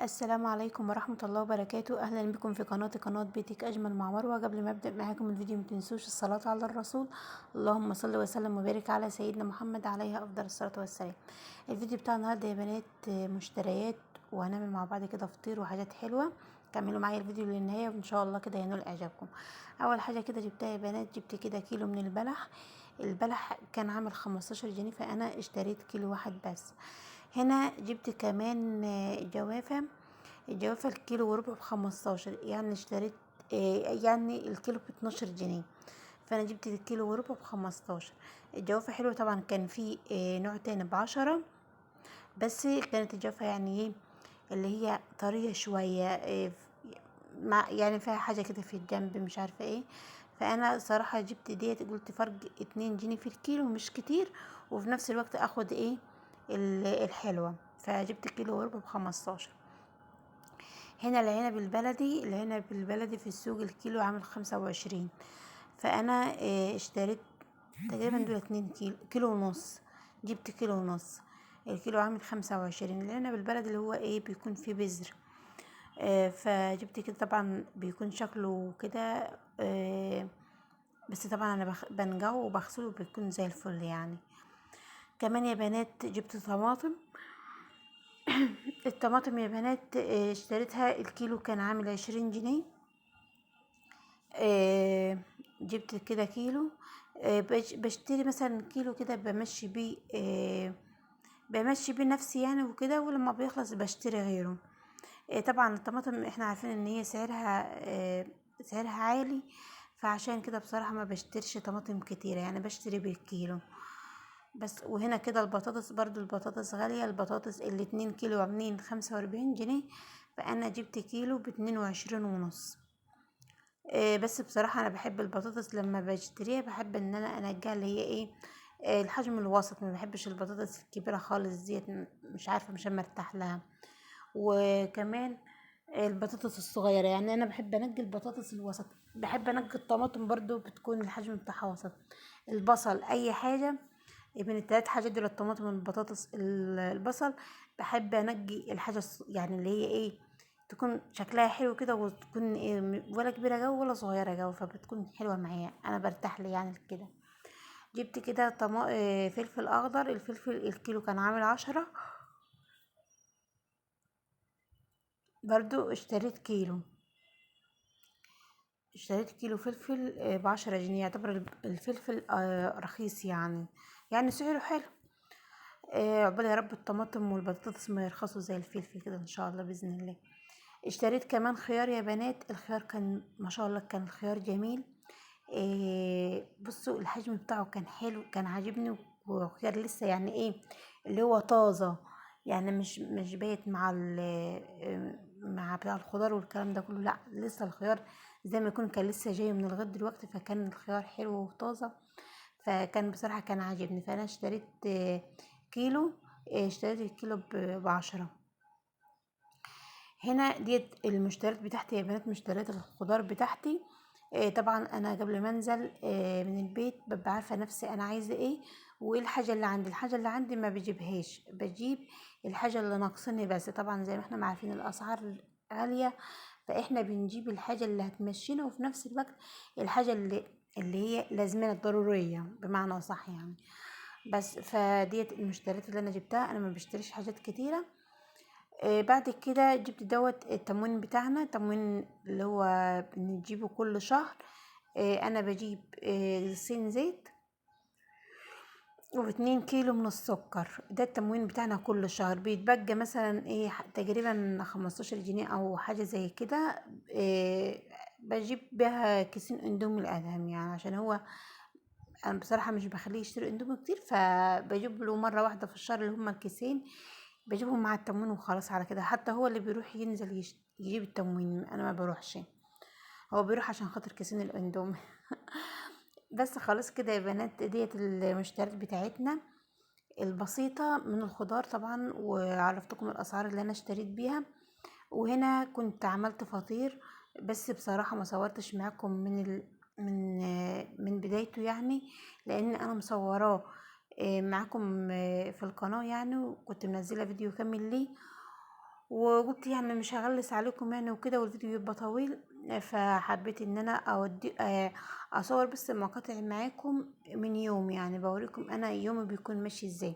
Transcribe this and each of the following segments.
السلام عليكم ورحمة الله وبركاته. أهلا بكم في قناة بيتك أجمل مع مروة. قبل ما أبدأ معاكم الفيديو متنسوش الصلاة على الرسول، اللهم صل وسلم وبارك على سيدنا محمد عليه أفضل الصلاة والسلام. الفيديو بتاع النهاردة يا بنات مشتريات، وهنعمل مع بعض كده فطير وحاجات حلوة. كملوا معايا الفيديو للنهاية وإن شاء الله كده ينول إعجابكم. أول حاجة كده جبتها يا بنات، جبت كده كيلو من البلح. البلح كان عامل 15 جنيه، فأنا اشتريت كيلو واحد بس. هنا جبت كمان جوافة. الجوافة الكيلو وربع ب15، يعني اشتريت يعني الكيلو ب12 جنيه، فانا جبت الكيلو وربع ب15. الجوافة حلوة طبعا. كان في نوع تاني ب10، بس كانت الجوافة يعني ايه اللي هي طرية شوية، مع يعني فيها حاجة كده في الجنب مش عارفة ايه. فانا صراحة جبت ديت، قلت فرق 2 جنيه في الكيلو مش كتير، وفي نفس الوقت اخد ايه الحلوة. فجبت كيلو وربع ب15. هنا العنب البلدي في السوق الكيلو عامل 25، فانا اشتريت تقريبا دول 2 كيلو ونص. جبت كيلو ونص. الكيلو عامل 25. العنب البلدي اللي هو ايه بيكون فيه بذر. فجبت كده، طبعا بيكون شكله كده. بس طبعا انا بنقعه وبغسله بيكون زي الفل يعني. كمان يا بنات جبت طماطم. الطماطم يا بنات اشتريتها الكيلو كان عامل 20 جنيه. آه، جبت كده كيلو. بشتري مثلا كيلو كده بمشي بيه نفسي يعني وكده، ولما بيخلص بشتري غيره. طبعا الطماطم احنا عارفين ان هي سعرها عالي، فعشان كده بصراحة ما بشتريش طماطم كتيرة، يعني بشتري بالكيلو بس. وهنا كده البطاطس، برضو البطاطس غالية. البطاطس ال2 كيلو عاملين 45 جنيه، فأنا جبت كيلو ب22 ونص. بس بصراحة انا بحب البطاطس لما بشتريها، بحب ان انا انقيها اللي هي ايه الحجم الوسط. ما بحبش البطاطس الكبيرة خالص ديت، مش عارفة، مش مرتاح لها. وكمان البطاطس الصغيرة، يعني انا بحب انقي البطاطس الوسط. بحب انقي الطماطم برضو بتكون الحجم بتاعها وسط. البصل اي حاجة من ال3 حاجات دول، الطماطم البطاطس البصل. بحب انقي الحاجة يعني اللي هي ايه تكون شكلها حلو كده، وتكون إيه ولا كبيرة جو ولا صغيرة جو، فبتكون حلوة معايا، انا برتاح لي يعني كده. جبت كده فلفل اخضر. الفلفل الكيلو كان عامل 10. برضو اشتريت كيلو فلفل ب10 جنيه. يعتبر الفلفل رخيص يعني سعره حلو. عقبال يا رب الطماطم والبطاطس ما يرخصوا زي الفلفل كده ان شاء الله باذن الله. اشتريت كمان خيار يا بنات. الخيار كان ما شاء الله، كان الخيار جميل. بصوا الحجم بتاعه كان حلو، كان عاجبني. وخيار لسه يعني ايه اللي هو طازة، يعني مش بايت مع بتاع الخضار والكلام ده كله، لا لسه الخيار زي ما يكون كان لسه جاي من الغد دلوقتي، فكان الخيار حلو وطازة. فكان بصراحة كان عاجبني، فانا اشتريت كيلو. اشتريت الكيلو ب10. هنا ديت المشتريات بتاعتي يا بنات، مشتريات الخضار بتاعتي. طبعا انا قبل ما انزل من البيت ببقى عارفه نفسي انا عايزه ايه، وايه الحاجه اللي عندي ما بجيبهاش، بجيب الحاجه اللي ناقصني بس. طبعا زي ما احنا ما عارفين الاسعار غاليه، فاحنا بنجيب الحاجه اللي هتمشينا، وفي نفس الوقت الحاجه اللي هي لازمنا الضروريه بمعنى صح يعني. بس فديت المشتريات اللي انا جبتها. انا ما بشتريش حاجات كتيره. بعد كده جبت دوت التموين بتاعنا، التموين اللي هو بنجيبه كل شهر. انا بجيب 2 زيت و2 كيلو من السكر. ده التموين بتاعنا كل شهر. بيتبقى مثلا ايه تقريبا 15 جنيه او حاجة زي كده. بجيب بيها كيسين اندومي الادهم، يعني عشان هو انا بصراحة مش بخليه يشتري اندومي كتير، فبجيب له مرة واحدة في الشهر اللي هما الكيسين. بجيبهم مع التموين وخلاص على كده. حتى هو اللي بيروح ينزل يجيب التموين، انا ما بروحش، هو بيروح عشان خاطر كيسين الاندومي. بس خلاص كده يا بنات، ديت المشتريات بتاعتنا البسيطة من الخضار طبعا، وعرفتكم الاسعار اللي انا اشتريت بيها. وهنا كنت عملت فطير، بس بصراحة ما صورتش معاكم من بدايته يعني، لان انا مصوراه معاكم في القناة يعني، وكنت منزلة فيديو كامل ليه. وقلت يعني مش هغلس عليكم يعني وكده والفيديو يبقى طويل، فحبيت ان انا اودي اصور بس مقاطع معاكم من يوم، يعني بوريكم انا يومي بيكون ماشي ازاي.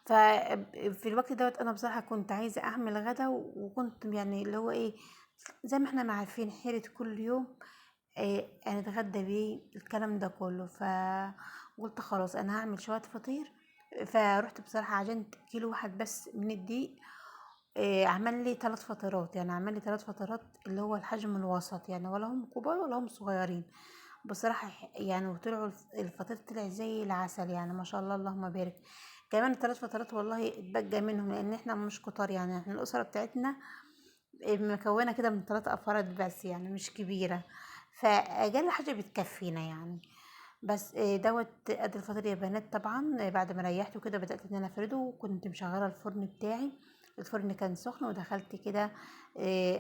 ففي الوقت دوت انا بصراحه كنت عايزه اعمل غدا، وكنت يعني اللي هو ايه، زي ما احنا ما عارفين حيرة كل يوم هنتغدى بيه الكلام ده كله. فقلت خلاص انا هعمل شويه فطير. فروحت بصراحه عجنت كيلو واحد بس من الدقيق، عمل لي 3 فترات، يعني عمل لي 3 فترات اللي هو الحجم الوسط، يعني ولا هم كبار ولا هم صغيرين بصراحة. يعني وطلعوا الفطير طلع زي العسل، يعني ما شاء الله اللهم بارك. كمان ال3 فترات والله اتبقى منهم، لان احنا مش كتار، يعني احنا الاسرة بتاعتنا مكونة كده من 3 افراد بس، يعني مش كبيرة، فاقل حاجة بتكفينا يعني. بس دوت ادي الفطير يا بنات. طبعا بعد ما ريحته كده بدأت ان انا افرده، وكنت مشغلة الفرن بتاعي. الفرن كان سخن، ودخلت كده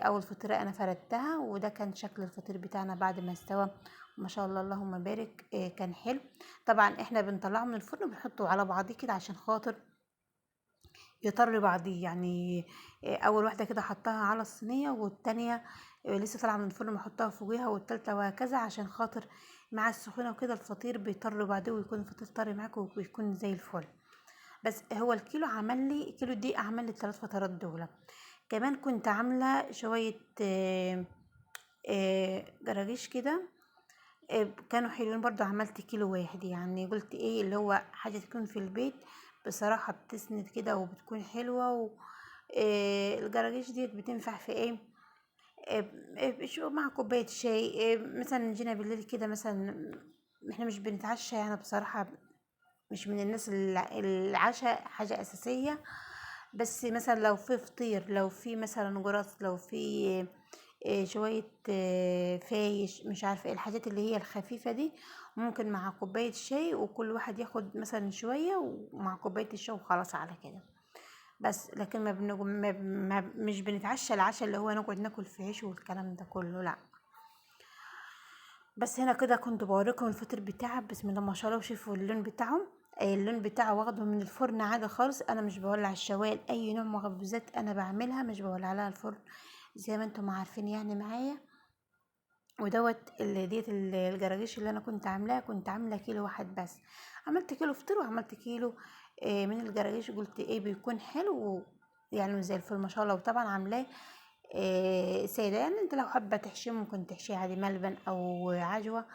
اول فطيرة انا فردتها، وده كان شكل الفطير بتاعنا بعد ما استوى. ما شاء الله اللهم بارك. كان حلو. طبعا احنا بنطلعه من الفرن بنحطه على بعضيه كده عشان خاطر يطر بعضيه يعني. اول واحده كده حطها على الصينيه، والتانية لسه طالعه من الفرن بحطها فوقيها، والتالتة وهكذا، عشان خاطر مع السخونه وكده الفطير بيطر بعضيه، ويكون الفطير طري معاك ويكون زي الفل. بس هو الكيلو عمل لي كيلو دقيق عمل لي ال3 فترات دول. كمان كنت عامله شويه جراجيش كده، كانوا حلوين برضو. عملت كيلو واحد، يعني قلت ايه اللي هو حاجة تكون في البيت بصراحة بتسند كده وبتكون حلوة الجراجيش ديت بتنفع في ايه، شو مع كوباية شاي. مثلا جينا بالليل كده مثلا، احنا مش بنتعشى يعني بصراحة، مش من الناس العشاء حاجة أساسية. بس مثلا لو في فطير، لو في مثلا جرس، لو في شوية فايش، مش عارفة ايه الحاجات اللي هي الخفيفة دي، ممكن مع كوباية شاي، وكل واحد ياخد مثلا شوية ومع كوباية الشاي وخلاص على كده. بس لكن مش بنتعشى العشاء اللي هو نقعد ناكل في عيش والكلام ده كله، لا. بس هنا كده كنت بوريكم الفطير بتاعها، بسم الله ما شاء الله. وشوفوا اللون بتاعهم، اللون بتاعه واخده من الفرن عادي خالص. انا مش بولع الشوايه اي نوع مخبوزات انا بعملها، مش بولع لها الفرن زي ما انتم عارفين يعني معايا. ودوت اللي ديت الجراجيش اللي انا كنت عاملاها، كنت عامله كيلو واحد بس. عملت كيلو فطير وعملت كيلو من الجراجيش. قلت ايه بيكون حلو يعني زي الفل ما شاء الله. وطبعا عاملاه ساده، يعني انت لو حابه تحشيه ممكن تحشيه عادي ملبن او عجوه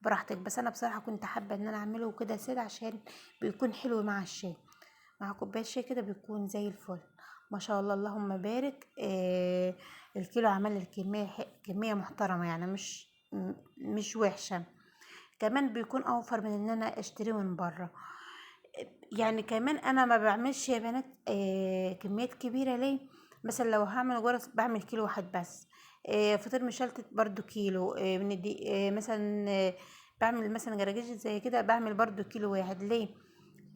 براحتك. بس انا بصراحه كنت حابه ان انا اعمله كده ساده عشان بيكون حلو مع الشاي، مع كوبايه شاي كده بيكون زي الفل. ما شاء الله اللهم بارك. الكيلو عمل لي كميه محترمه، يعني مش وحشه. كمان بيكون اوفر من ان انا اشتريه من بره. يعني كمان انا ما بعملش يا بنات كميات كبيره. ليه؟ مثلا لو هعمل جرس بعمل كيلو واحد بس. فطير مشلتت برضو كيلو من الدي مثلا بعمل مثلا جراجيش زي كده بعمل برضو كيلو واحد. ليه؟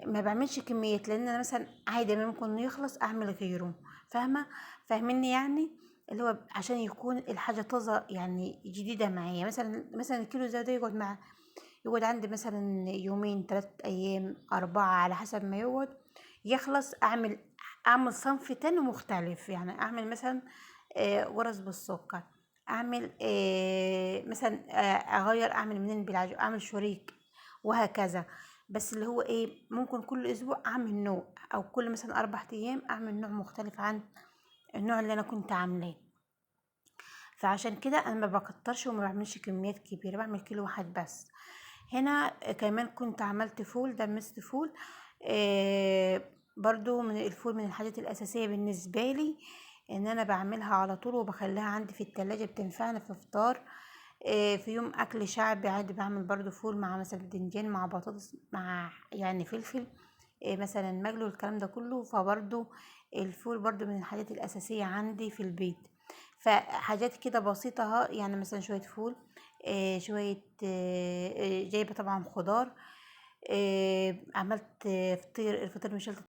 ما بعملش كميات، لان انا مثلا عادي ممكن يخلص اعمل غيره. فاهمه؟ فاهميني يعني، اللي هو عشان يكون الحاجه طازه يعني جديده معايا. مثلا الكيلو زي ده يقعد عندي مثلا يومين 3 ايام 4 على حسب ما يقعد يخلص. اعمل صنف تاني مختلف، يعني اعمل مثلا غرز بالسكر، اعمل مثلا اغير، اعمل منين بالعجو، اعمل شريك، وهكذا. بس اللي هو ايه، ممكن كل اسبوع اعمل نوع، او كل مثلا 4 ايام اعمل نوع مختلف عن النوع اللي انا كنت عاملاه. فعشان كده انا ما بكترش وما بعملش كميات كبيره، بعمل كيلو واحد بس. هنا كمان كنت عملت فول، دمست فول. برضو من الفول من الحاجات الاساسيه بالنسبه لي، ان انا بعملها على طول وبخليها عندي في التلاجة بتنفعنا في فطار. في يوم اكل شعبي عادي بعمل برضو فول مع مثلا باذنجان مع بطاطس مع يعني فلفل مثلا مجلو الكلام ده كله. فبرضو الفول برضو من الحاجات الاساسيه عندي في البيت. فحاجات كده بسيطة اهو، يعني مثلا شوية فول، شوية جايبة طبعا خضار. عملت الفطير مشلتت